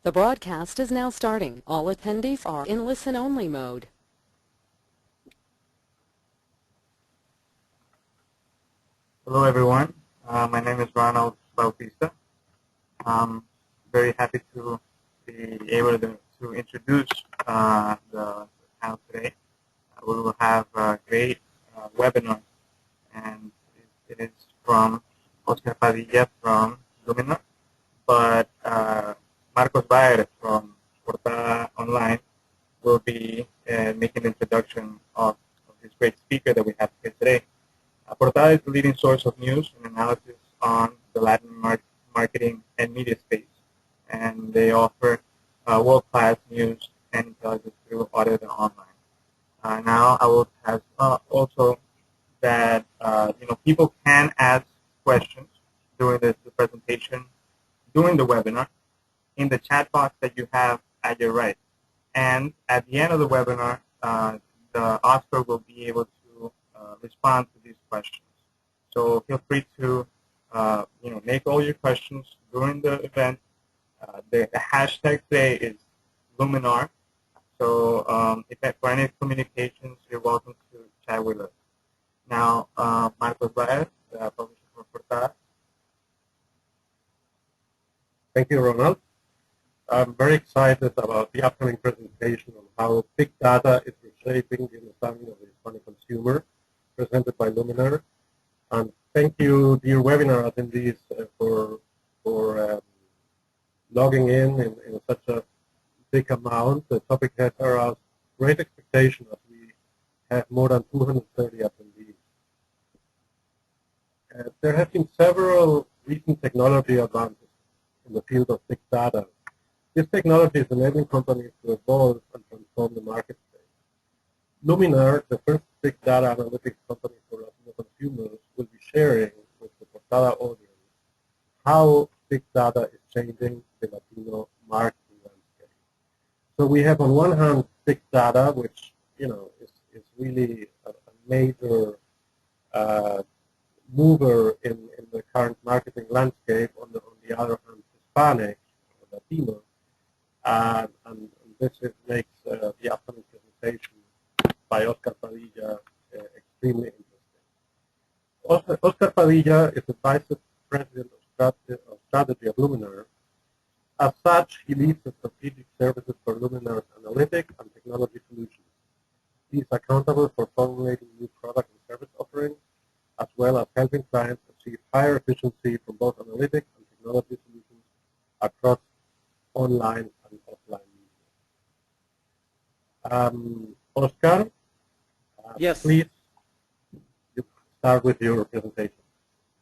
The broadcast is now starting. All attendees are in listen-only mode. Hello, everyone. My name is Ronald Bautista. I'm very happy to be able to introduce the panel today. We will have a great webinar, and it is from Oscar Padilla from Luminas, but Marcos Baer from Portada Online will be making the introduction of this great speaker that we have here today. Portada is the leading source of news and analysis on the Latin marketing and media space, and they offer world-class news and intelligence through audio and online. Now, I will have also that people can ask questions during the presentation, during the webinar, in the chat box that you have at your right, and at the end of the webinar, the Oscar will be able to respond to these questions. So feel free to make all your questions during the event. The hashtag today is Luminar. So if for any communications, you're welcome to chat with us. Now, Marcos Baez, publisher for Portada. Thank you, Ronald. I'm very excited about the upcoming presentation on how big data is reshaping the understanding of the Hispanic consumer, presented by Luminas. And thank you, dear webinar attendees, for logging in such a big amount. The topic has aroused great expectation as we have more than 230 attendees. There have been several recent technology advances in the field of big data. This technology is enabling companies to evolve and transform the marketplace. Luminar, the first big data analytics company for Latino consumers, will be sharing with the Portada audience how big data is changing the Latino marketing landscape. So we have on one hand big data, which is really a major mover in the current marketing landscape. On the other hand, Hispanic or Latino, and this makes the upcoming presentation by Oscar Padilla extremely interesting. Oscar Padilla is the Vice President of Strategy at Luminar. As such, he leads the strategic services for Luminar's analytics and technology solutions. He is accountable for formulating new product and service offerings, as well as helping clients achieve higher efficiency from both analytics and technology solutions across online and offline media. Oscar, yes. Please start with your presentation.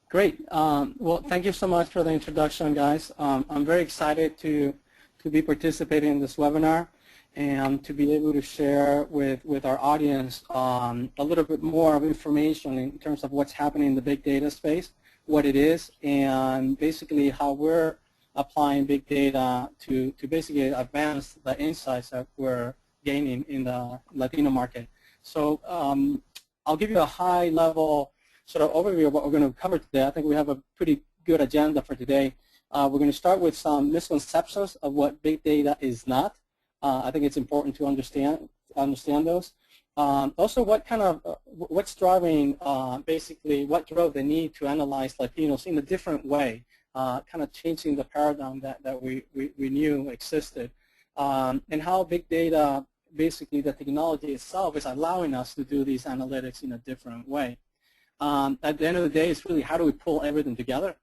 Great. Well, thank you so much for the introduction, guys. I'm very excited to be participating in this webinar and to be able to share with our audience a little bit more of information in terms of what's happening in the big data space, what it is, and basically how we're applying big data to basically advance the insights that we're gaining in the Latino market. So I'll give you a high-level sort of overview of what we're going to cover today. I think we have a pretty good agenda for today. We're going to start with some misconceptions of what big data is not. I think it's important to understand those. Also, what's driving basically what drove the need to analyze Latinos in a different way, kind of changing the paradigm that we knew existed, and how big data, basically the technology itself, is allowing us to do these analytics in a different way. At the end of the day, it's really how do we pull everything together?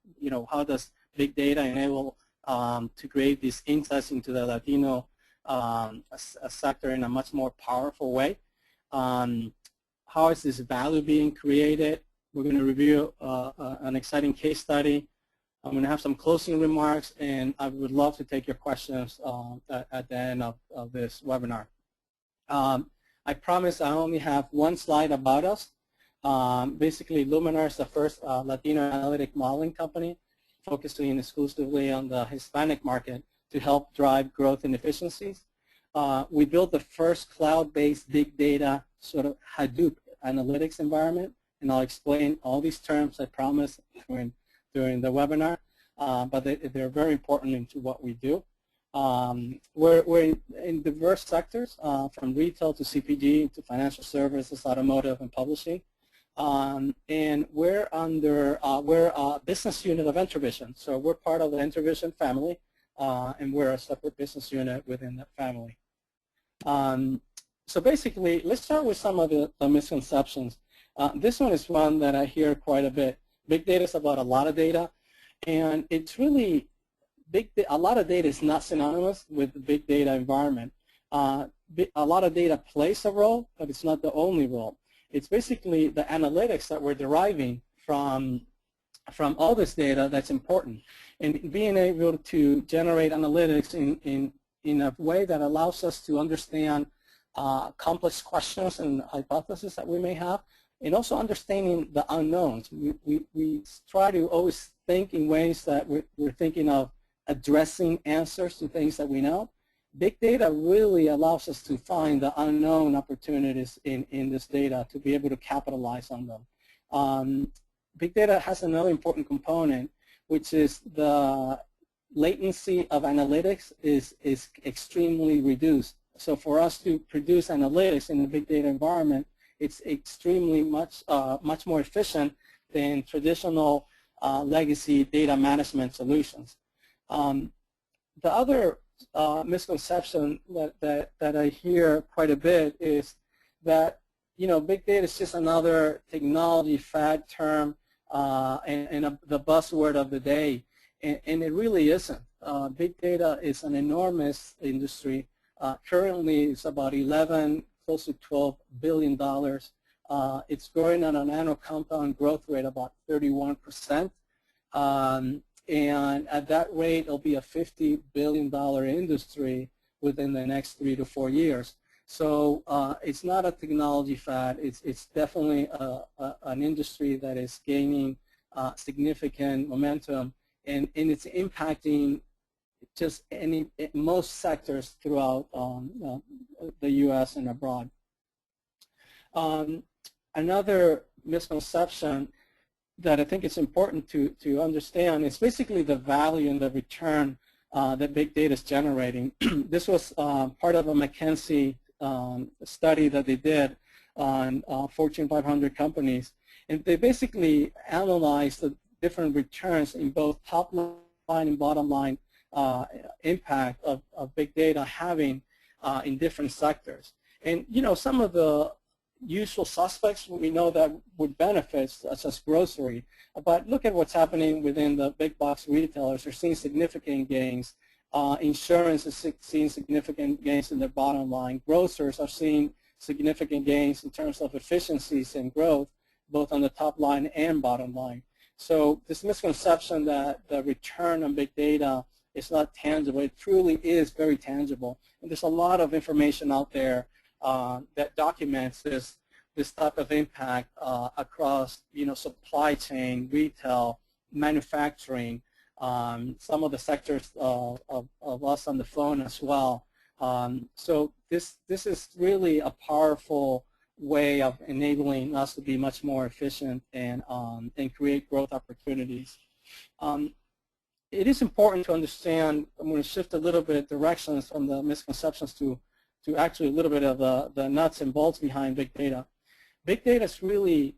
How does big data enable to create these insights into the Latino sector in a much more powerful way? How is this value being created? We're going to review an exciting case study. I'm going to have some closing remarks, and I would love to take your questions at the end of this webinar. I promise I only have one slide about us. Basically, Luminar is the first Latino analytic modeling company focusing exclusively on the Hispanic market to help drive growth and efficiencies. We built the first cloud-based big data sort of Hadoop analytics environment, and I'll explain all these terms, I promise, during the webinar, but they're very important into what we do. We're in diverse sectors, from retail to CPG to financial services, automotive, and publishing. And we're a business unit of Entervision. So we're part of the Entervision family, and we're a separate business unit within that family. So basically, let's start with some of the misconceptions. This one is one that I hear quite a bit. Big data is about a lot of data, and it's really a lot of data is not synonymous with the big data environment. A lot of data plays a role, but it's not the only role. It's basically the analytics that we're deriving from all this data that's important, and being able to generate analytics in a way that allows us to understand complex questions and hypotheses that we may have, and also understanding the unknowns. We try to always think in ways that we're thinking of addressing answers to things that we know. Big data really allows us to find the unknown opportunities in this data to be able to capitalize on them. Big data has another important component, which is the latency of analytics is extremely reduced. So for us to produce analytics in the big data environment, it's extremely much more efficient than traditional legacy data management solutions. The other misconception that I hear quite a bit is that, you know, big data is just another technology fad term and the buzzword of the day, and it really isn't. Big data is an enormous industry. Currently, it's about close to $12 billion. It's growing at an annual compound growth rate about 31%. And at that rate, it'll be a $50 billion industry within the next 3 to 4 years. So it's not a technology fad. It's definitely an industry that is gaining significant momentum, and it's impacting just most sectors throughout the U.S. and abroad. Another misconception that I think it's important to understand is basically the value and the return that big data is generating. This was part of a McKinsey study that they did on Fortune 500 companies, and they basically analyzed the different returns in both top line and bottom line impact of big data having in different sectors. And you know, some of the usual suspects we know that would benefit, such as grocery, but look at what's happening within the big box retailers. They're seeing significant gains. Insurance is seeing significant gains in their bottom line. Grocers are seeing significant gains in terms of efficiencies and growth, both on the top line and bottom line. So this misconception that the return on big data is not tangible, it truly is very tangible. And there's a lot of information out there that documents this type of impact across, you know, supply chain, retail, manufacturing, some of the sectors of us on the phone as well. So this is really a powerful way of enabling us to be much more efficient and create growth opportunities. It is important to understand. I'm going to shift a little bit directions from the misconceptions to actually a little bit of the nuts and bolts behind big data. Big data is really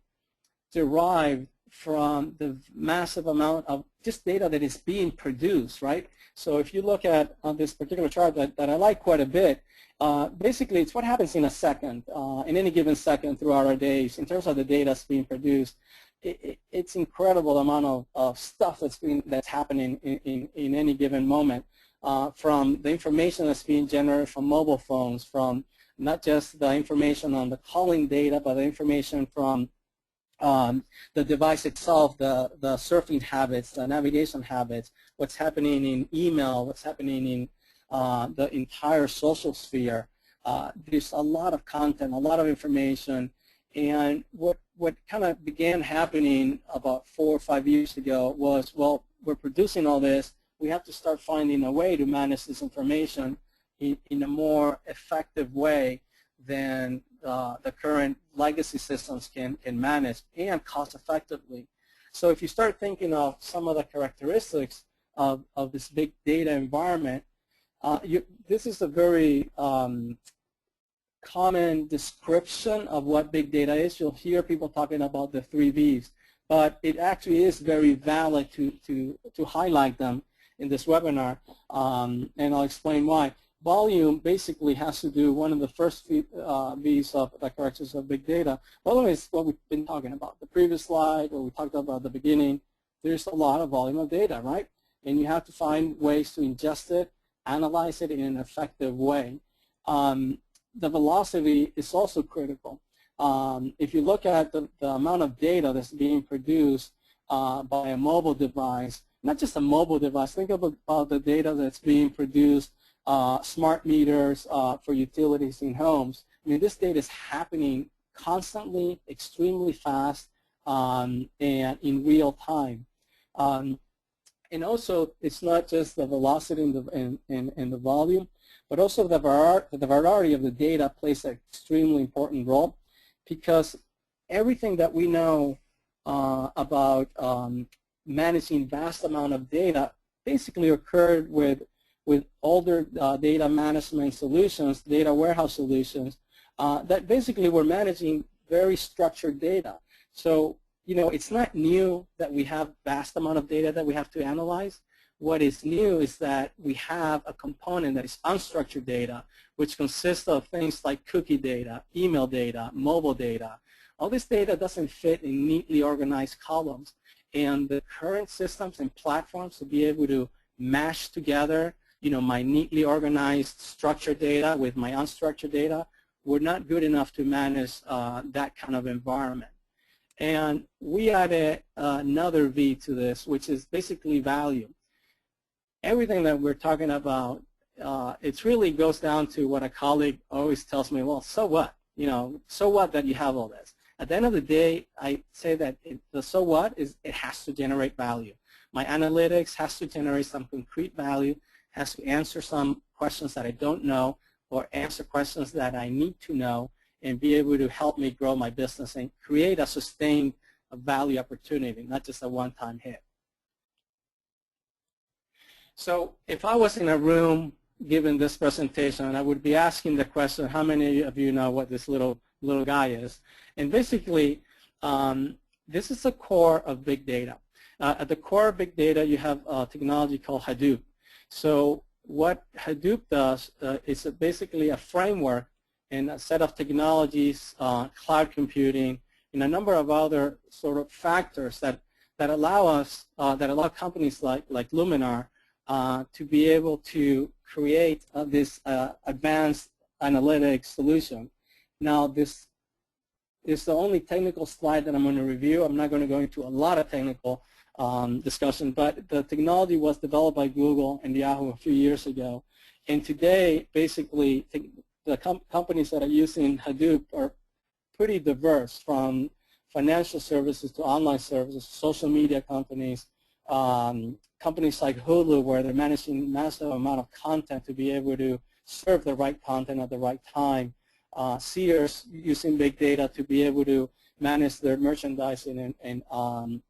derived from the massive amount of just data that is being produced, right? So if you look at on this particular chart that I like quite a bit, basically it's what happens in a second, in any given second throughout our days in terms of the data that's being produced. It's incredible amount of stuff that's happening in any given moment. From the information that's being generated from mobile phones, from not just the information on the calling data, but the information from the device itself, the surfing habits, the navigation habits, what's happening in email, what's happening in the entire social sphere. There's a lot of content, a lot of information, and what kind of began happening about 4 or 5 years ago was, well, we're producing all this, we have to start finding a way to manage this information in a more effective way than the current legacy systems can manage, and cost effectively. So if you start thinking of some of the characteristics of this big data environment, This is a very common description of what big data is. You'll hear people talking about the 3 V's, but it actually is very valid to highlight them in this webinar, and I'll explain why. Volume basically has to do, one of the first V's of the characteristics of big data. Volume is what we've been talking about. The previous slide, where we talked about the beginning, there's a lot of volume of data, right? And you have to find ways to ingest it, analyze it in an effective way. The velocity is also critical. If you look at the amount of data that's being produced by a mobile device, not just a mobile device, think about the data that's being produced, smart meters for utilities in homes. I mean, this data is happening constantly, extremely fast, and in real time. And also, it's not just the velocity and the volume, but also the variety of the data plays an extremely important role, because everything that we know about managing vast amount of data basically occurred with older data management solutions, data warehouse solutions, that basically were managing very structured data. So, you know, it's not new that we have vast amount of data that we have to analyze. What is new is that we have a component that is unstructured data, which consists of things like cookie data, email data, mobile data. All this data doesn't fit in neatly organized columns. And the current systems and platforms to be able to mash together, you know, my neatly organized structured data with my unstructured data were not good enough to manage that kind of environment. And we added another V to this, which is basically value. Everything that we're talking about, it really goes down to what a colleague always tells me, well, so what? You know, so what that you have all this? At the end of the day, I say that the so what is it has to generate value. My analytics has to generate some concrete value, has to answer some questions that I don't know, or answer questions that I need to know, and be able to help me grow my business and create a sustained value opportunity, not just a one-time hit. So if I was in a room giving this presentation, I would be asking the question, how many of you know what this little guy is? And basically, this is the core of big data. At the core of big data, you have a technology called Hadoop. So what Hadoop does is basically a framework and a set of technologies, cloud computing, and a number of other sort of factors that allow us, that allow companies like Luminar to be able to create this advanced analytics solution. Now, this is the only technical slide that I'm going to review. I'm not going to go into a lot of technical discussion, but the technology was developed by Google and Yahoo a few years ago. And today, basically, the companies that are using Hadoop are pretty diverse, from financial services to online services, social media companies, companies like Hulu, where they're managing massive amount of content to be able to serve the right content at the right time. Sears using big data to be able to manage their merchandising and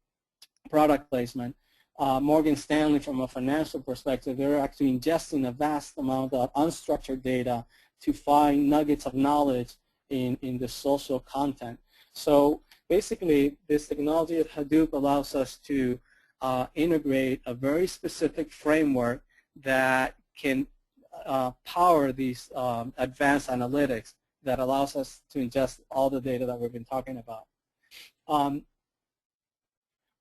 product placement. Morgan Stanley, from a financial perspective, they're actually ingesting a vast amount of unstructured data to find nuggets of knowledge in the social content. So basically, this technology of Hadoop allows us to integrate a very specific framework that can power these advanced analytics that allows us to ingest all the data that we've been talking about.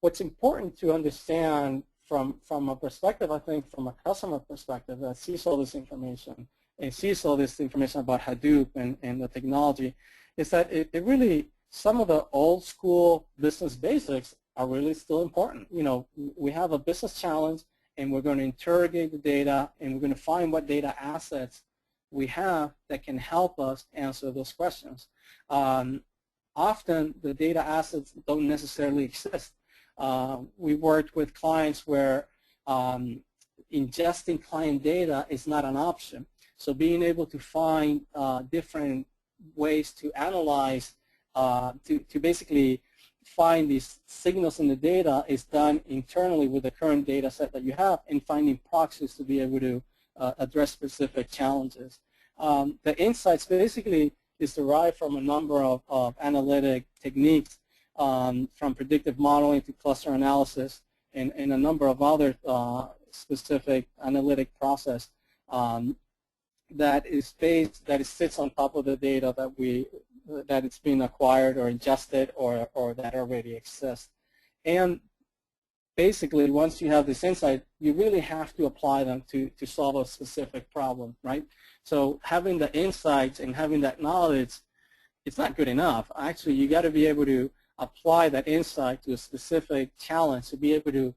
What's important to understand from a perspective, I think, from a customer perspective that sees all this information and sees all this information about Hadoop and the technology, is that it really, some of the old school business basics are really still important. You know, we have a business challenge, and we're going to interrogate the data, and we're going to find what data assets we have that can help us answer those questions. Often, the data assets don't necessarily exist. We worked with clients where ingesting client data is not an option. So being able to find different ways to analyze, to basically find these signals in the data is done internally with the current data set that you have, and finding proxies to be able to address specific challenges. The insights basically is derived from a number of analytic techniques, from predictive modeling to cluster analysis and a number of other specific analytic process that sits on top of the data that it's being acquired or ingested or that already exists. And basically, once you have this insight, you really have to apply them to solve a specific problem, right? So having the insights and having that knowledge, it's not good enough. Actually, you got to be able to apply that insight to a specific challenge to be able to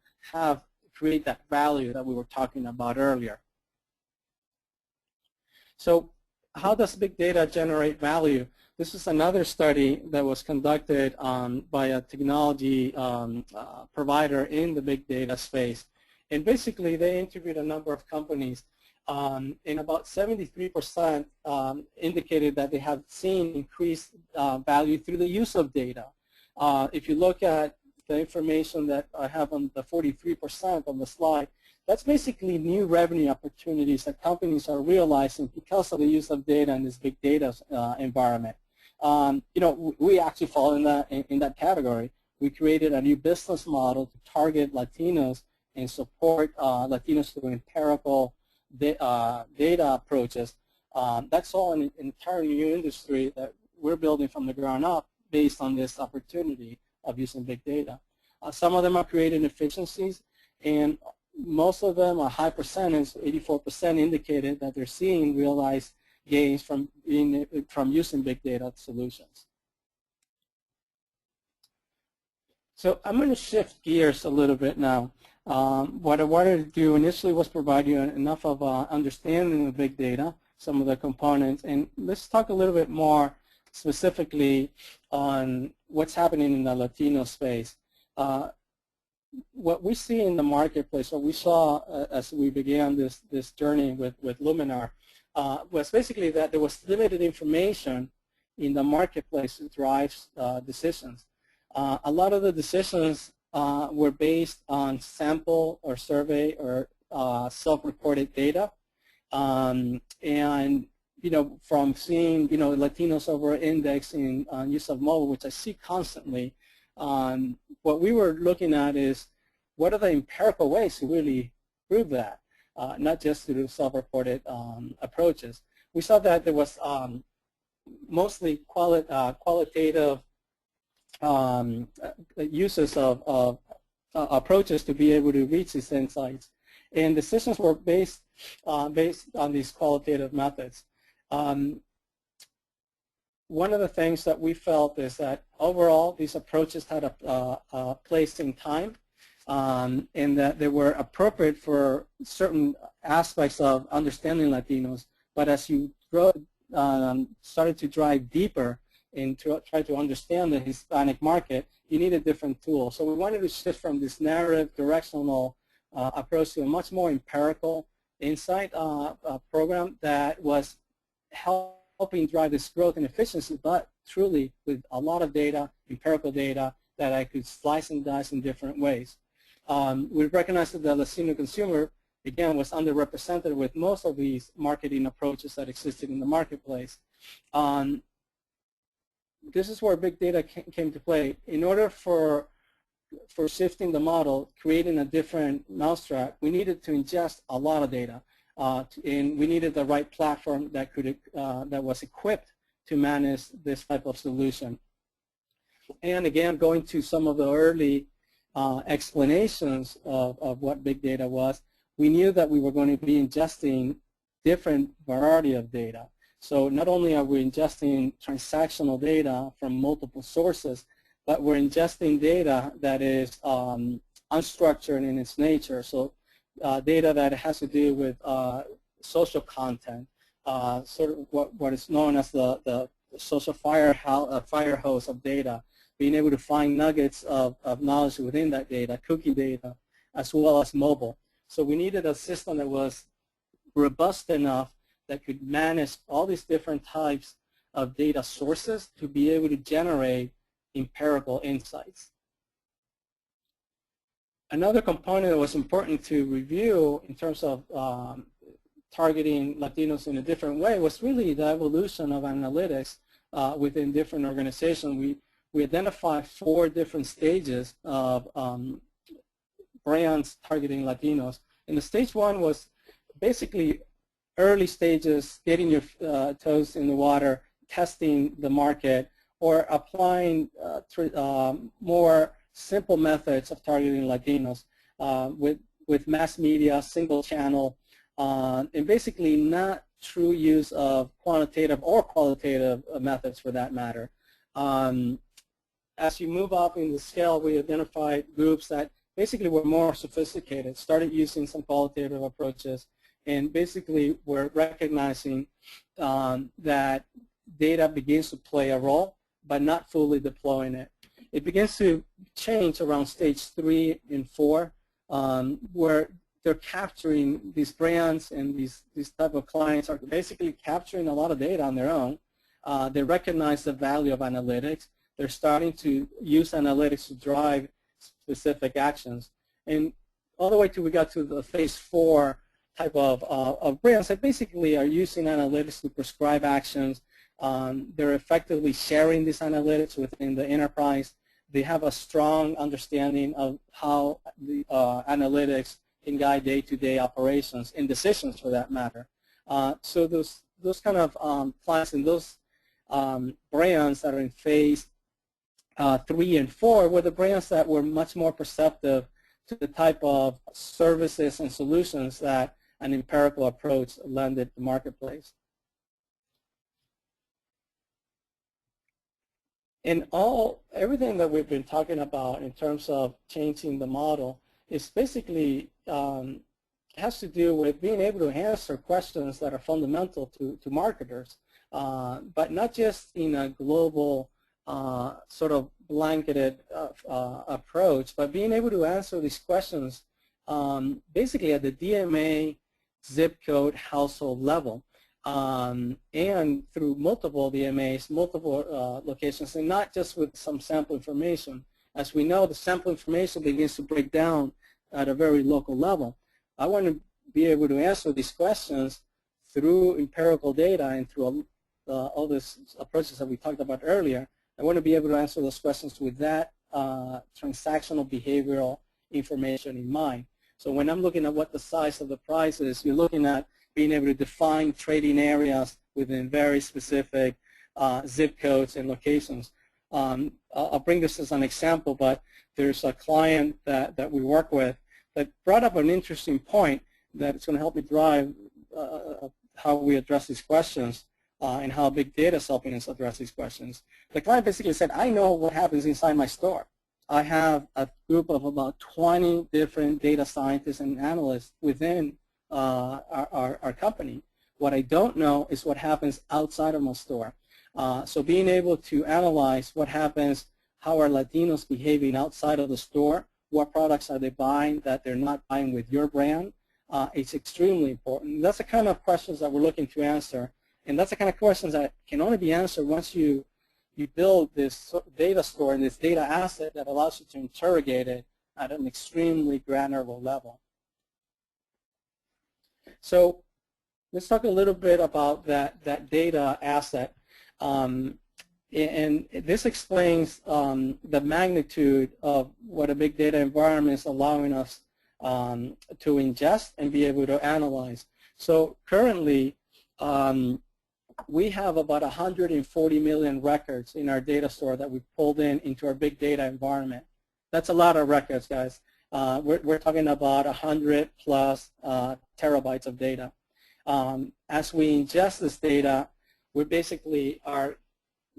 create that value that we were talking about earlier. So how does big data generate value? This is another study that was conducted by a technology provider in the big data space. And basically, they interviewed a number of companies, and about 73% indicated that they have seen increased value through the use of data. If you look at the information that I have on the 43% on the slide, that's basically new revenue opportunities that companies are realizing because of the use of data in this big data environment. We actually fall in that category. We created a new business model to target Latinos and support Latinos through empirical data approaches. That's all an entire new industry that we're building from the ground up based on this opportunity of using big data. Some of them are creating efficiencies, and most of them, a high percentage, 84%, indicated that they're seeing realized gains from using big data solutions. So I'm going to shift gears a little bit now. What I wanted to do initially was provide you enough of an understanding of big data, some of the components, and let's talk a little bit more specifically on what's happening in the Latino space. What we see in the marketplace, what we saw as we began this journey with Luminar, was basically that there was limited information in the marketplace that drives decisions. A lot of the decisions were based on sample or survey or self-reported data, and from seeing Latinos over-indexing on use of mobile, which I see constantly. What we were looking at is what are the empirical ways to really prove that, not just through self-reported approaches. We saw that there was mostly qualitative uses of approaches to be able to reach these insights, and decisions were based on these qualitative methods. One of the things that we felt is that overall these approaches had a place in time, and that they were appropriate for certain aspects of understanding Latinos, but as you started to drive deeper and to try to understand the Hispanic market, you need a different tool. So we wanted to shift from this narrative, directional approach to a much more empirical insight program that was helping drive this growth and efficiency, but truly with a lot of data, empirical data, that I could slice and dice in different ways. We recognized that the Latino consumer, again, was underrepresented with most of these marketing approaches that existed in the marketplace. This is where big data came to play. In order for shifting the model, creating a different mousetrap, we needed to ingest a lot of data, and we needed the right platform that was equipped to manage this type of solution. And again, going to some of the early explanations of what big data was, we knew that we were going to be ingesting different variety of data. So not only are we ingesting transactional data from multiple sources, but we're ingesting data that is unstructured in its nature. So data that has to do with social content, sort of what is known as the social fire hose of data, being able to find nuggets of knowledge within that data, cookie data, as well as mobile. So we needed a system that was robust enough that could manage all these different types of data sources to be able to generate empirical insights. Another component that was important to review in terms of targeting Latinos in a different way was really the evolution of analytics within different organizations. We identified 4 different stages of brands targeting Latinos. And the stage 1 was basically early stages, getting your toes in the water, testing the market, or applying more simple methods of targeting Latinos with mass media, single channel, and basically not true use of quantitative or qualitative methods for that matter. As you move up in the scale, we identified groups that basically were more sophisticated, started using some qualitative approaches, and basically we're recognizing that data begins to play a role, but not fully deploying it. It begins to change around stage 3 and 4, where they're capturing these brands, and these type of clients are basically capturing a lot of data on their own. They recognize the value of analytics. They're starting to use analytics to drive specific actions. And all the way till we got to the phase 4 type of brands that basically are using analytics to prescribe actions. They're effectively sharing these analytics within the enterprise. They have a strong understanding of how the analytics can guide day-to-day operations and decisions for that matter. So those kind of clients and those brands that are in phase 3 and 4 were the brands that were much more perceptive to the type of services and solutions that an empirical approach lended the marketplace. And everything that we've been talking about in terms of changing the model is basically has to do with being able to answer questions that are fundamental to marketers, but not just in a global sort of blanketed approach, but being able to answer these questions basically at the DMA, zip code, household level, and through multiple DMAs, multiple locations, and not just with some sample information. As we know, the sample information begins to break down at a very local level. I want to be able to answer these questions through empirical data and through all these approaches that we talked about earlier. I want to be able to answer those questions with that transactional behavioral information in mind. So when I'm looking at what the size of the price is, you're looking at being able to define trading areas within very specific zip codes and locations. I'll bring this as an example, but there's a client that we work with that brought up an interesting point that's going to help me drive how we address these questions and how big data is helping us address these questions. The client basically said, I know what happens inside my store. I have a group of about 20 different data scientists and analysts within our company. What I don't know is what happens outside of my store. So being able to analyze what happens, how are Latinos behaving outside of the store, what products are they buying that they're not buying with your brand, it's extremely important. That's the kind of questions that we're looking to answer, and that's the kind of questions that can only be answered once you build this data store and this data asset that allows you to interrogate it at an extremely granular level. So let's talk a little bit about that data asset. And this explains the magnitude of what a big data environment is allowing us to ingest and be able to analyze. So currently, we have about 140 million records in our data store that we pulled into our big data environment. That's a lot of records, guys. We're talking about 100 plus terabytes of data. As we ingest this data, we basically are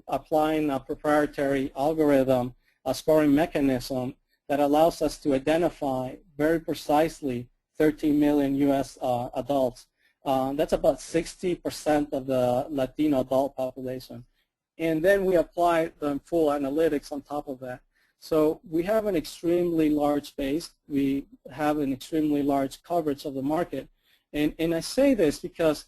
applying a proprietary algorithm, a scoring mechanism that allows us to identify very precisely 13 million U.S. adults. That's about 60% of the Latino adult population. And then we apply the full analytics on top of that. So we have an extremely large base. We have an extremely large coverage of the market. And I say this because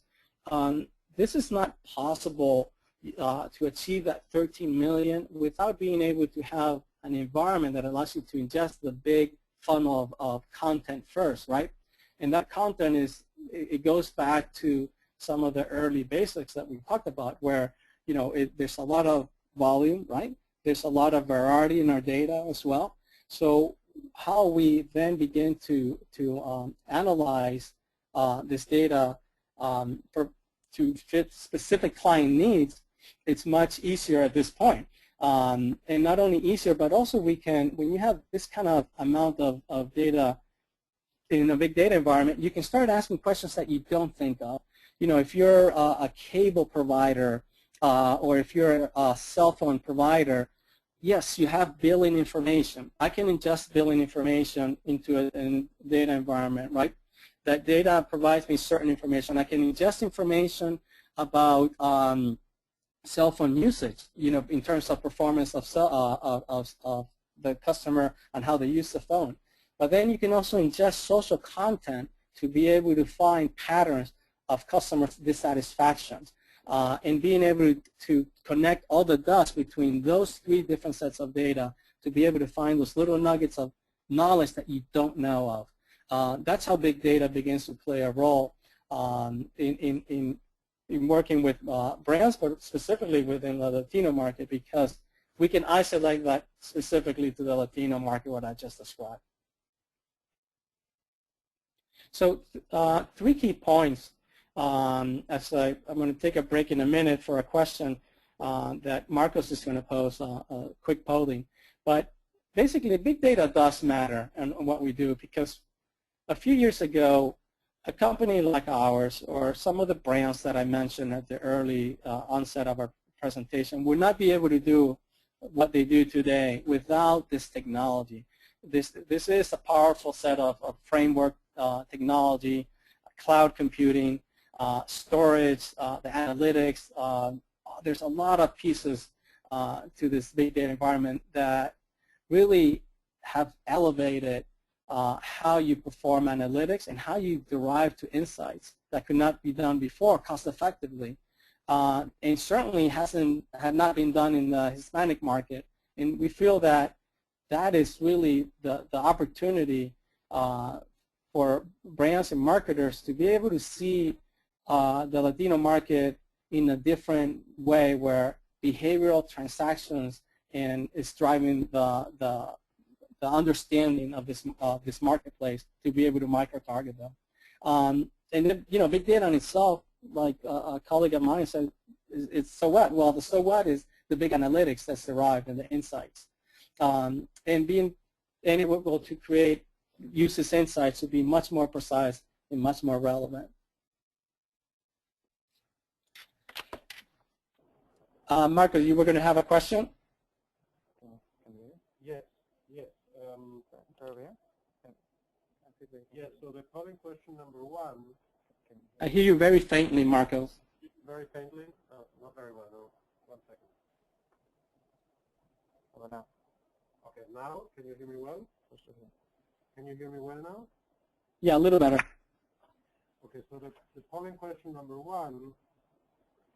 this is not possible to achieve that 13 million without being able to have an environment that allows you to ingest the big funnel of content first, right? And that content is it goes back to some of the early basics that we talked about, where there's a lot of volume, right? There's a lot of variety in our data as well. So how we then begin to analyze this data to fit specific client needs, it's much easier at this point. And not only easier, but also we can, when you have this kind of amount of data in a big data environment, you can start asking questions that you don't think of. If you're a cable provider or if you're a cell phone provider, yes, you have billing information. I can ingest billing information into a data environment, right? That data provides me certain information. I can ingest information about cell phone usage, in terms of performance of the customer and how they use the phone. But then you can also ingest social content to be able to find patterns of customer dissatisfaction, and being able to connect all the dots between those three different sets of data to be able to find those little nuggets of knowledge that you don't know of. That's how big data begins to play a role in working with brands, but specifically within the Latino market, because we can isolate that specifically to the Latino market, what I just described. So 3 key points. I'm going to take a break in a minute for a question that Marcos is going to pose, a quick polling. But basically, big data does matter in what we do, because a few years ago, a company like ours, or some of the brands that I mentioned at the early onset of our presentation, would not be able to do what they do today without this technology. This is a powerful set of framework technology, cloud computing, storage, the analytics. There's a lot of pieces to this big data environment that really have elevated how you perform analytics and how you derive to insights that could not be done before cost effectively, and certainly had not been done in the Hispanic market. And we feel that that is really the opportunity for brands and marketers to be able to see the Latino market in a different way, where behavioral transactions and is driving the understanding of this marketplace to be able to micro-target them. And then, big data in itself, like a colleague of mine said, it's so what? Well, the so what is the big analytics that's derived and the insights, and being able to use this insights to be much more precise and much more relevant. Marco, you were going to have a question? Yes. Yes, so the polling question number 1. I hear you very faintly, Marco. Very faintly? Not very well, no. 1 second. How about now? Okay, now, can you hear me well? Can you hear me well now? Yeah, a little better. Okay, so the polling question number 1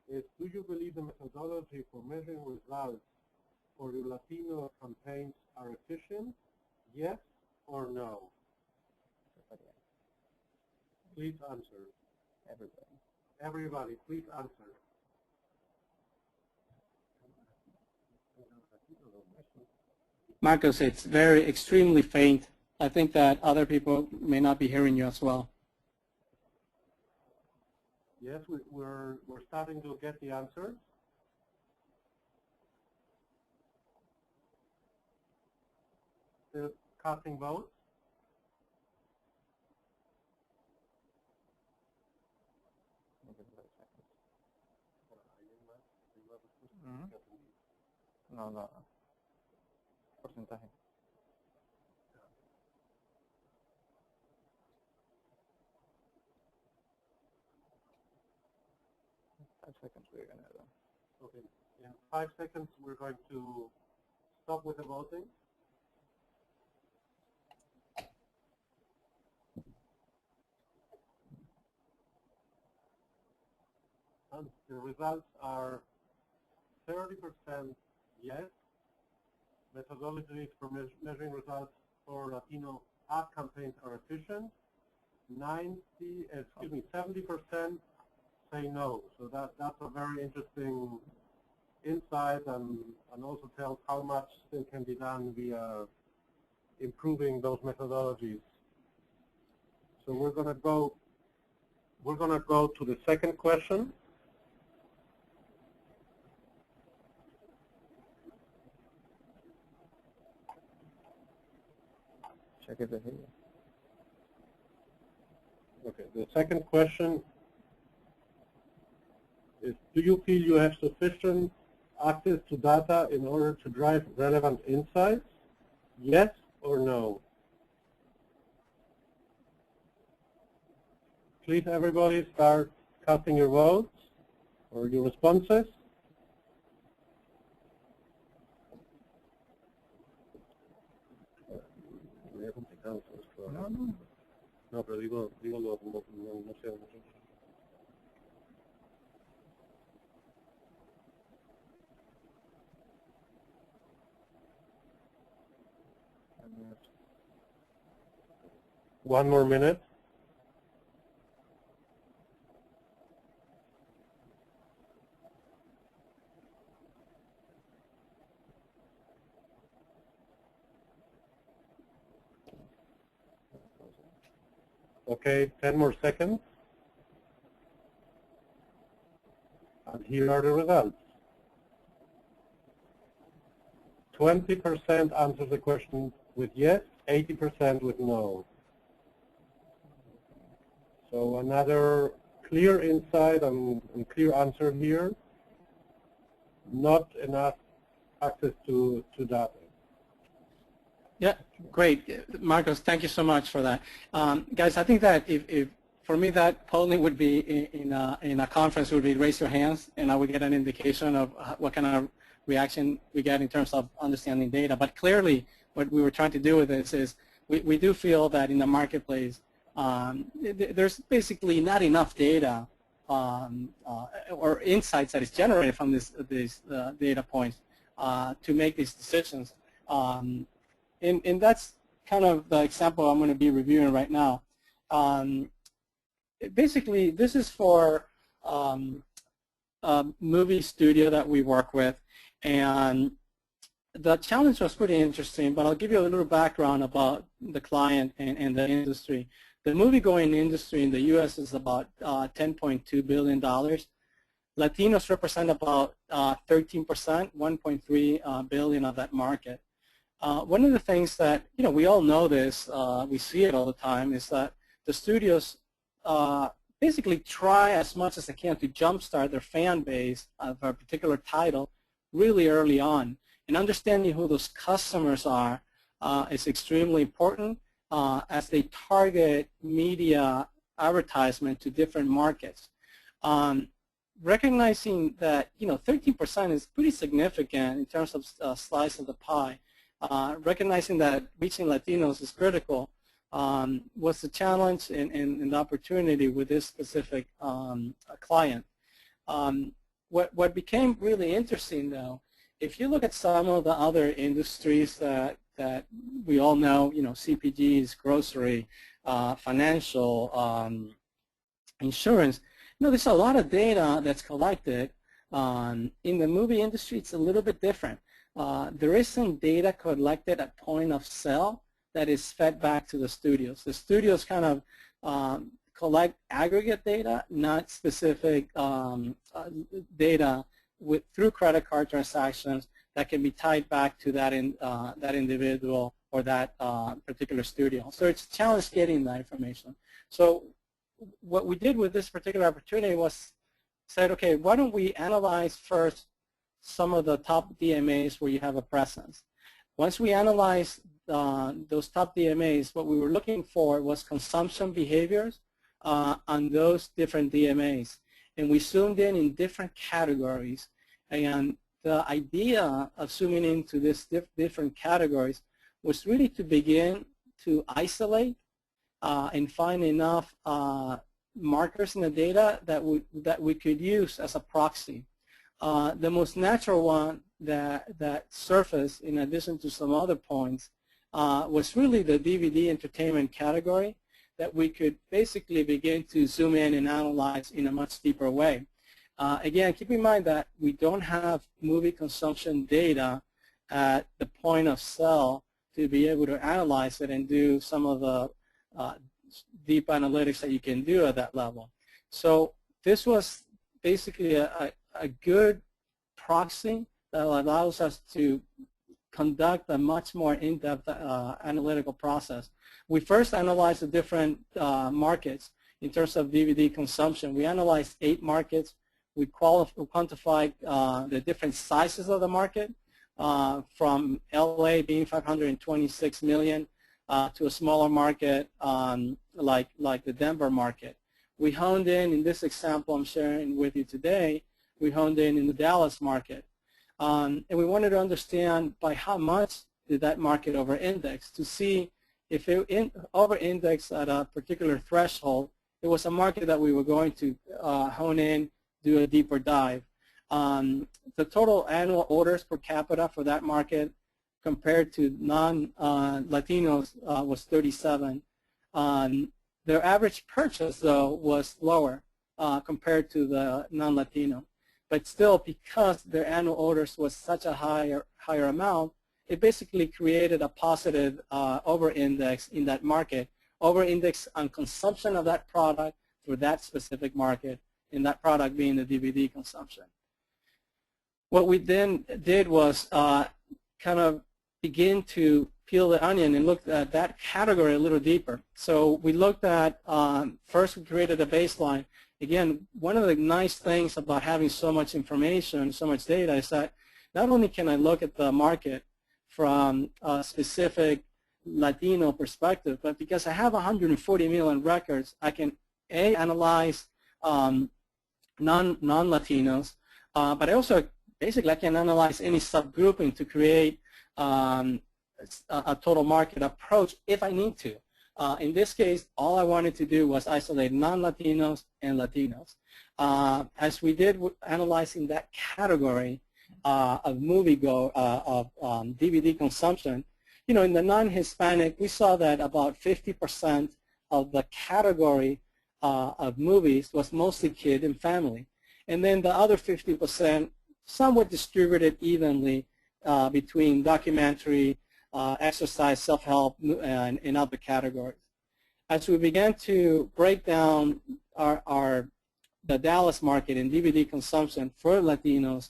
is, do you believe the methodology for measuring results for your Latino campaigns are efficient? Yes or no? Please answer. Everybody, please answer. Marcos, it's extremely faint. I think that other people may not be hearing you as well. Yes, we're starting to get the answers. Still casting votes. No. Porcentaje. Okay. In 5 seconds, we're going to stop with the voting. And the results are 30% yes. Methodologies for measuring results for Latino ad campaigns are efficient. 70% say no. So that's a very interesting insight, and also tells how much still can be done via improving those methodologies. So we're gonna go to the second question. Check it here. Okay, the second question is, do you feel you have sufficient access to data in order to drive relevant insights? Yes or no? Please, everybody, start casting your votes or your responses. No, pero digo no sé. One more minute. Okay, 10 more seconds. And here are the results. 20% answer the question with yes, 80% with no. So another clear insight and clear answer here. Not enough access to data. Yeah, great. Marcos, thank you so much for that. Guys, I think that if for me that polling would be in a conference would be raise your hands, and I would get an indication of what kind of reaction we get in terms of understanding data. But clearly what we were trying to do with this is we do feel that in the marketplace there's basically not enough data or insights that is generated from these data points to make these decisions. And that's kind of the example I'm going to be reviewing right now. Basically, this is for a movie studio that we work with, and the challenge was pretty interesting, but I'll give you a little background about the client and the industry. The movie-going industry in the U.S. is about $10.2 billion. Latinos represent about 13%, $1.3 billion of that market. One of the things that, we all know this, we see it all the time, is that the studios basically try as much as they can to jumpstart their fan base of a particular title really early on. And understanding who those customers are is extremely important as they target media advertisement to different markets. Recognizing that, 13% is pretty significant in terms of slice of the pie. Recognizing that reaching Latinos is critical was the challenge and the opportunity with this specific client. What became really interesting, though, if you look at some of the other industries that we all know, CPGs, grocery, financial, insurance, there's a lot of data that's collected. In the movie industry, it's a little bit different. There is some data collected at point of sale that is fed back to the studios. The studios kind of collect aggregate data, not specific data through credit card transactions that can be tied back to that individual or that particular studio. So it's a challenge getting that information. So what we did with this particular opportunity was said, okay, why don't we analyze first some of the top DMAs where you have a presence. Once we analyzed those top DMAs, what we were looking for was consumption behaviors on those different DMAs. And we zoomed in different categories. And the idea of zooming into these different categories was really to begin to isolate and find enough markers in the data that we could use as a proxy. The most natural one that surfaced, in addition to some other points, was really the DVD entertainment category. that we could basically begin to zoom in and analyze in a much deeper way. Again, keep in mind that we don't have movie consumption data at the point of sale to be able to analyze it and do some of the deep analytics that you can do at that level. So this was basically a good proxy that allows us to conduct a much more in-depth analytical process. We first analyzed the different markets in terms of DVD consumption. We analyzed 8 markets. We quantified the different sizes of the market, from LA being 526 million to a smaller market like the Denver market. We honed in this example I'm sharing with you today, we honed in the Dallas market. And we wanted to understand by how much did that market over-index to see if it over-indexed at a particular threshold, it was a market that we were going to hone in, do a deeper dive. The total annual orders per capita for that market compared to non-Latinos was 37. Their average purchase, though, was lower compared to the non-Latino. But still, because their annual orders was such a higher amount, it basically created a positive over-index in that market, over-index on consumption of that product for that specific market, and that product being the DVD consumption. What we then did was kind of begin to peel the onion and look at that category a little deeper. So we looked at, first we created a baseline. Again, one of the nice things about having so much information, so much data, is that not only can I look at the market from a specific Latino perspective, but because I have 140 million records, I can analyze non-Latinos, but I also basically I can analyze any subgrouping to create a total market approach if I need to. In this case, all I wanted to do was isolate non-Latinos and Latinos. As we did analyzing that category of DVD consumption, you know, in the non-Hispanic, we saw that about 50% of the category of movies was mostly kid and family. And then the other 50% somewhat distributed evenly between documentary, exercise, self-help, and other categories. As we began to break down the Dallas market in DVD consumption for Latinos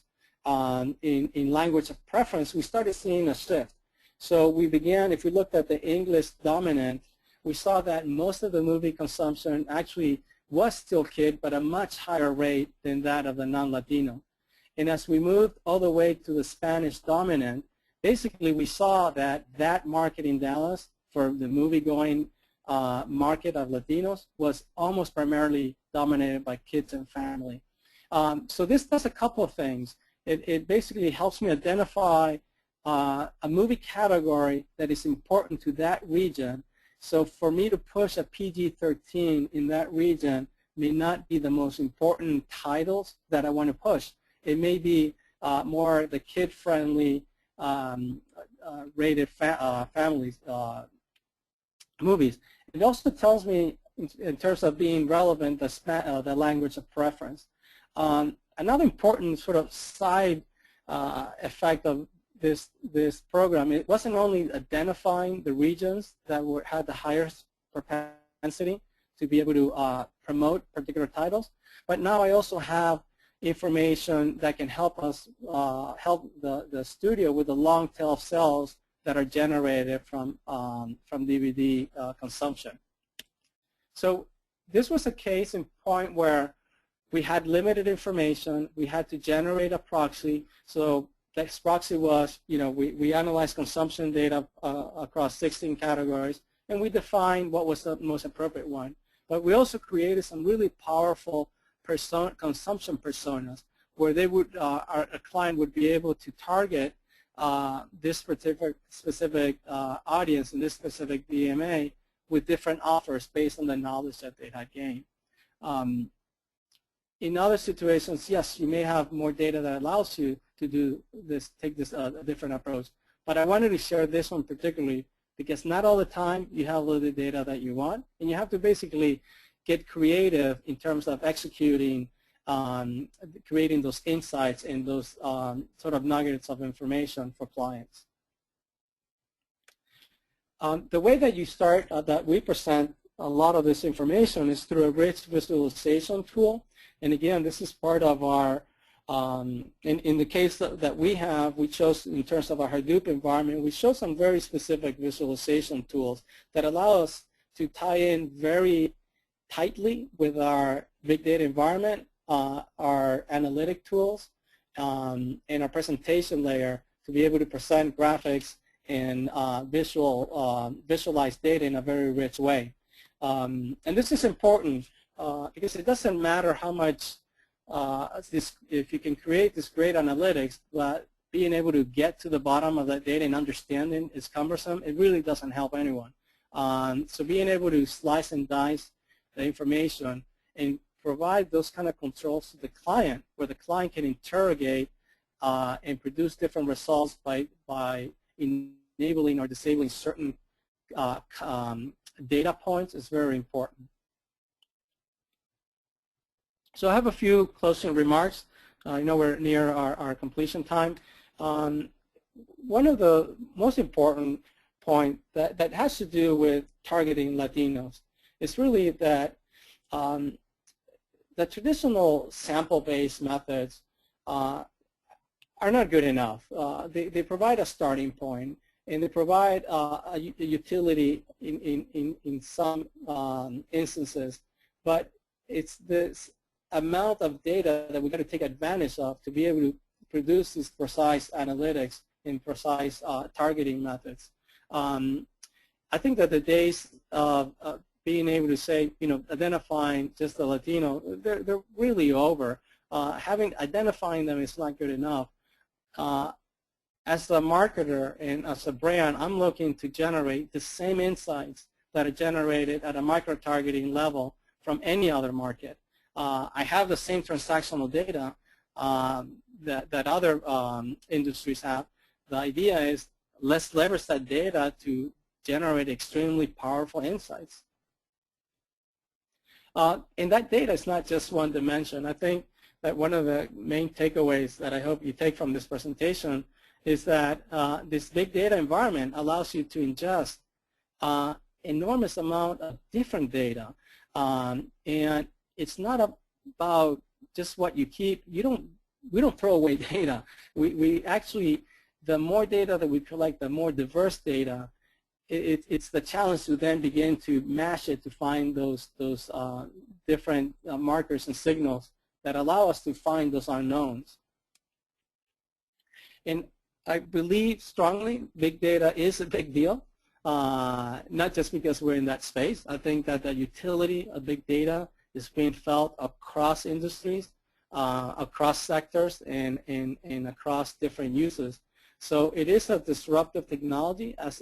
in language of preference, we started seeing a shift. So we began, if we looked at the English dominant, we saw that most of the movie consumption actually was still kid, but a much higher rate than that of the non-Latino. And as we moved all the way to the Spanish dominant, basically we saw that that market in Dallas for the movie-going market of Latinos was almost primarily dominated by kids and family. So this does a couple of things. It basically helps me identify a movie category that is important to that region. So for me to push a PG-13 in that region may not be the most important titles that I want to push. It may be more the kid-friendly rated families movies. It also tells me, in terms of being relevant, the language of preference. Another important sort of side effect of this program, it wasn't only identifying the regions that had the highest propensity to be able to promote particular titles, but now I also have information that can help us, help the studio with the long tail of sales that are generated from DVD consumption. So this was a case in point where we had limited information, we had to generate a proxy. So this proxy was, you know, we analyzed consumption data across 16 categories, and we defined what was the most appropriate one. But we also created some really powerful consumption personas where they would, a client would be able to target this specific audience in this specific DMA with different offers based on the knowledge that they had gained. In other situations, yes, you may have more data that allows you to do this, take this a different approach. But I wanted to share this one particularly because not all the time you have all the data that you want, and you have to basically get creative in terms of executing, creating those insights and those sort of nuggets of information for clients. The way that you start, that we present a lot of this information is through a rich visualization tool. And again, this is part of our, in the case that we have, we chose in terms of our Hadoop environment, we chose some very specific visualization tools that allow us to tie in very tightly with our big data environment, our analytic tools, and our presentation layer to be able to present graphics and visualize data in a very rich way. And this is important because it doesn't matter how much, if you can create this great analytics, but being able to get to the bottom of that data and understanding is cumbersome, it really doesn't help anyone. So being able to slice and dice the information and provide those kind of controls to the client, where the client can interrogate and produce different results by enabling or disabling certain data points is very important. So I have a few closing remarks. I know we're near our completion time. One of the most important point that has to do with targeting Latinos is really that the traditional sample-based methods are not good enough. They provide a starting point, and they provide a utility in some instances, but it's this amount of data that we've got to take advantage of to be able to produce these precise analytics and precise targeting methods. I think that the days of being able to say, identifying just the Latino, they're really over. Identifying them is not good enough. As a marketer and as a brand, I'm looking to generate the same insights that are generated at a micro-targeting level from any other market. I have the same transactional data that other industries have. The idea is let's leverage that data to generate extremely powerful insights. And that data is not just one dimension. I think that one of the main takeaways that I hope you take from this presentation is that this big data environment allows you to ingest enormous amount of different data. And it's not about just what you keep. We don't throw away data. We actually, the more data that we collect, the more diverse data, it's the challenge to then begin to mash it to find those different markers and signals that allow us to find those unknowns. And I believe strongly big data is a big deal, not just because we're in that space. I think that the utility of big data is being felt across industries, across sectors, and across different uses. So it is a disruptive technology as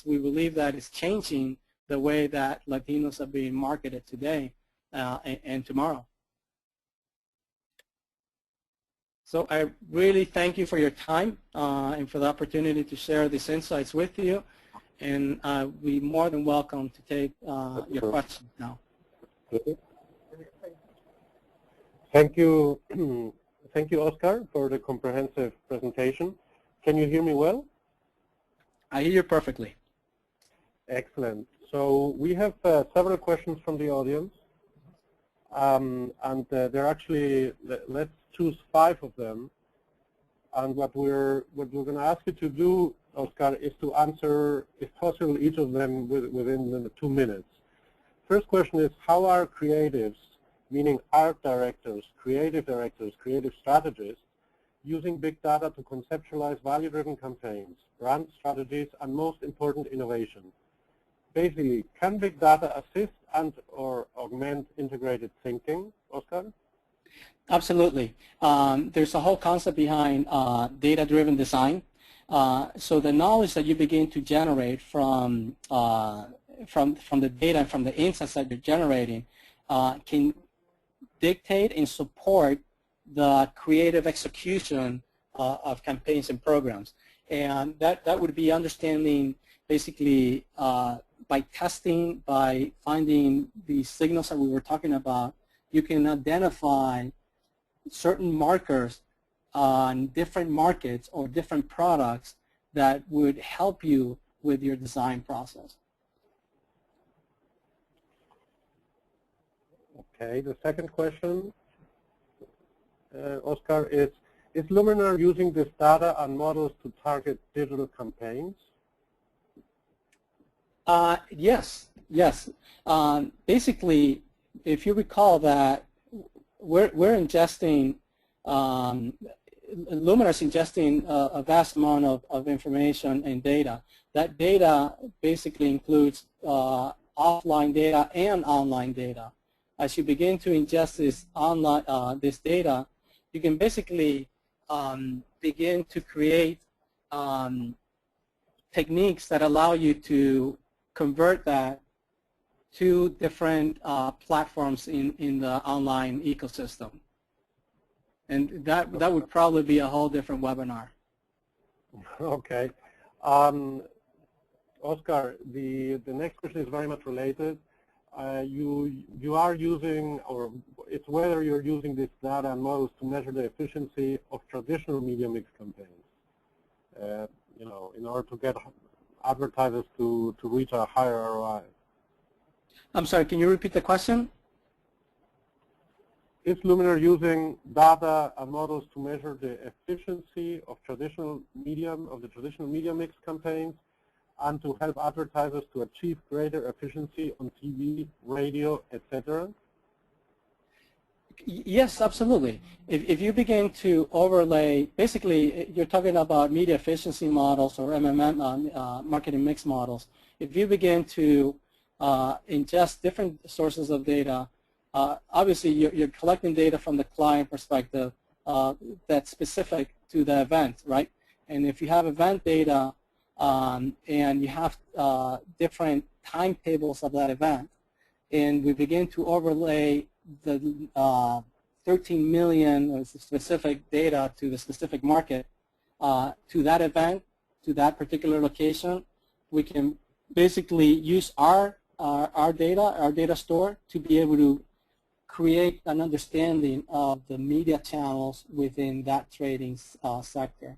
we believe that it's changing the way that Latinos are being marketed today and tomorrow. So I really thank you for your time and for the opportunity to share these insights with you. And we're more than welcome to take your questions now. Thank you. Thank you, Oscar, for the comprehensive presentation. Can you hear me well? I hear you perfectly. Excellent. So we have several questions from the audience. And they're actually, let's choose 5 of them. And what we're going to ask you to do, Oscar, is to answer, if possible, each of them within 2 minutes. First question is, how are creatives, meaning art directors, creative strategists, using big data to conceptualize value-driven campaigns, brand strategies, and most important, innovation? Basically, can big data assist and or augment integrated thinking, Oscar? Absolutely. There's a whole concept behind data-driven design. So the knowledge that you begin to generate from the data and from the insights that you're generating can dictate and support the creative execution of campaigns and programs. And that would be understanding basically by testing, by finding the signals that we were talking about, you can identify certain markers on different markets or different products that would help you with your design process. Okay, the second question, Oscar, is Luminar using this data and models to target digital campaigns? Yes. Basically, if you recall that we're ingesting, Luminar is ingesting a vast amount of information and data. That data basically includes offline data and online data. As you begin to ingest this online this data, you can basically begin to create techniques that allow you to convert that to different platforms in the online ecosystem. And that would probably be a whole different webinar. Okay. Oscar, the next question is very much related. You are using, or it's whether you're using this data and models to measure the efficiency of traditional media mix campaigns, you know, in order to get advertisers to reach a higher ROI. I'm sorry, can you repeat the question? Is Luminar using data and models to measure the efficiency of the traditional media mix campaigns and to help advertisers to achieve greater efficiency on TV, radio, etc.? Yes, absolutely. If you begin to overlay, basically you're talking about media efficiency models or MMM, marketing mix models. If you begin to ingest different sources of data, obviously you're collecting data from the client perspective that's specific to the event, right? And if you have event data and you have different timetables of that event, and we begin to overlay the 13 million specific data to the specific market, to that event, to that particular location, we can basically use our data store to be able to create an understanding of the media channels within that trading sector.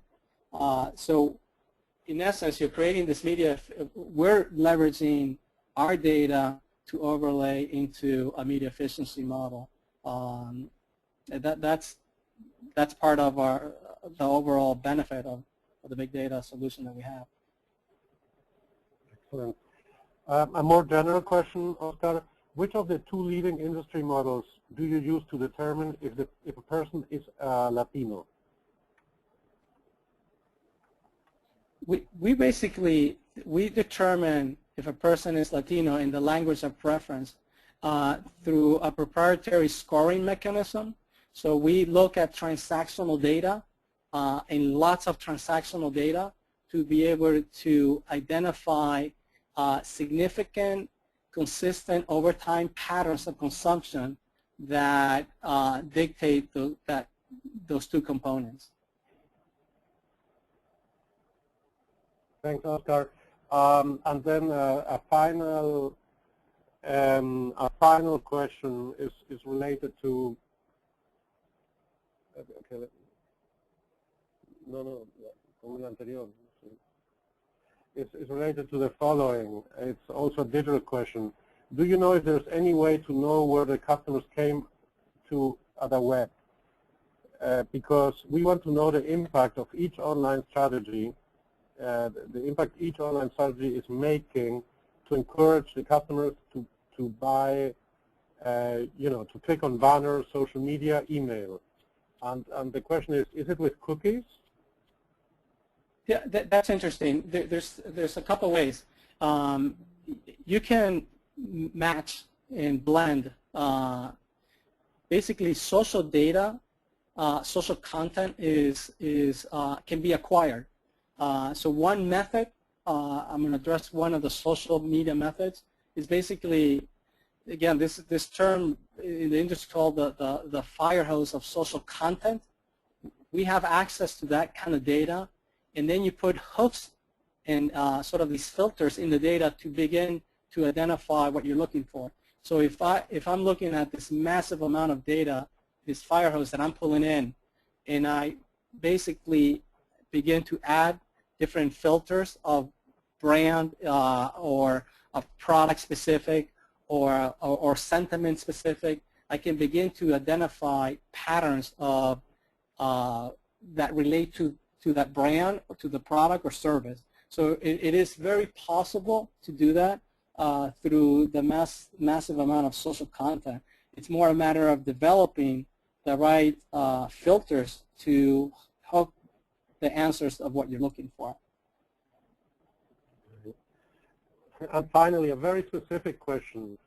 So in essence, you're creating this media, we're leveraging our data to overlay into a media efficiency model. That's part of the overall benefit of the big data solution that we have. Excellent. A more general question, Oscar. Which of the two leading industry models do you use to determine if a person is Latino? We basically determine if a person is Latino in the language of preference through a proprietary scoring mechanism. So we look at transactional data and lots of transactional data to be able to identify significant, consistent over time patterns of consumption that dictate those two components. Thanks, Oscar. And then a final question is related to. Okay. It's related to the following. It's also a digital question. Do you know if there's any way to know where the customers came to the web? Because we want to know the impact of each online strategy, the impact each online strategy is making to encourage the customers to buy, you know, to click on banners, social media, email. And the question is it with cookies? Yeah, that's interesting. There's a couple ways. You can match and blend basically social data, social content can be acquired. So one method, I'm going to address one of the social media methods, is basically, again, this term in the industry called the fire hose of social content. We have access to that kind of data, and then you put hooks and sort of these filters in the data to begin to identify what you're looking for. So if I'm looking at this massive amount of data, this fire hose that I'm pulling in, and I basically begin to add different filters of brand or of product specific or sentiment specific, I can begin to identify patterns of that relate to that brand or to the product or service. So it is very possible to do that through the massive amount of social content. It's more a matter of developing the right filters to hook the answers of what you're looking for. And finally, a very specific question.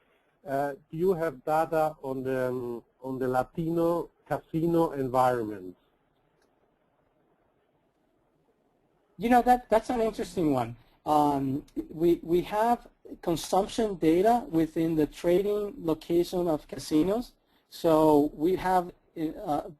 Do you have data on the Latino casino environment? You know, that's an interesting one. We have consumption data within the trading location of casinos. So we have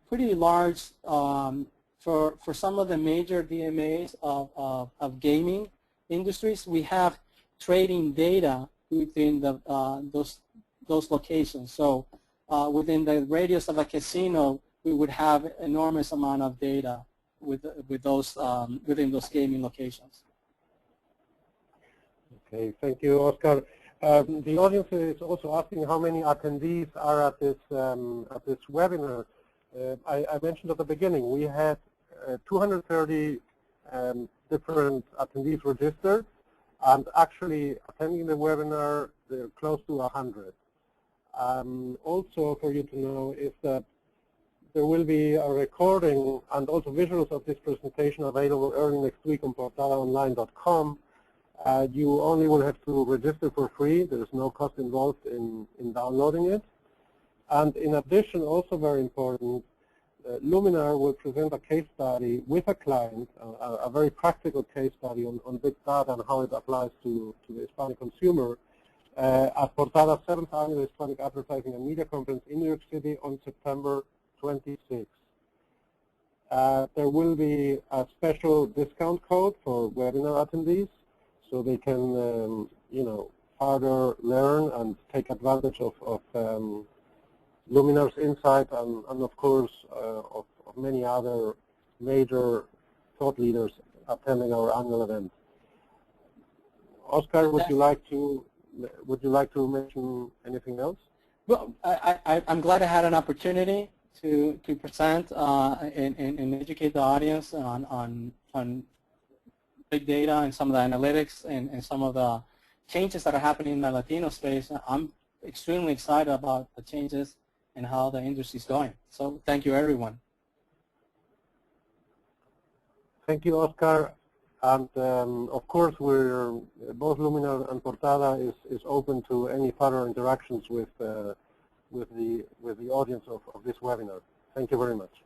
pretty large, for some of the major DMAs of gaming industries, we have trading data within those locations. So within the radius of a casino, we would have enormous amount of data with those within those gaming locations. Okay, thank you, Oscar. The audience is also asking how many attendees are at this webinar. I mentioned at the beginning we had 230 different attendees registered, and actually attending the webinar, they're close to 100. Also, for you to know is that there will be a recording and also visuals of this presentation available early next week on portalaonline.com. You only will have to register for free. There is no cost involved in downloading it. And in addition, also very important, Luminar will present a case study with a client, a very practical case study on big data and how it applies to the Hispanic consumer at Portala's 7th Annual Hispanic Advertising and Media Conference in New York City on September 26th. There will be a special discount code for webinar attendees, so they can, you know, further learn and take advantage of Luminar's insight and of course, of many other major thought leaders attending our annual event. Oscar, would you like to mention anything else? Well, I'm glad I had an opportunity to present and educate the audience on big data and some of the analytics and some of the changes that are happening in the Latino space. I'm extremely excited about the changes and how the industry is going. So thank you, everyone. Thank you, Oscar. And of course, we're both Luminar and Portala is open to any further interactions with the audience of this webinar. Thank you very much.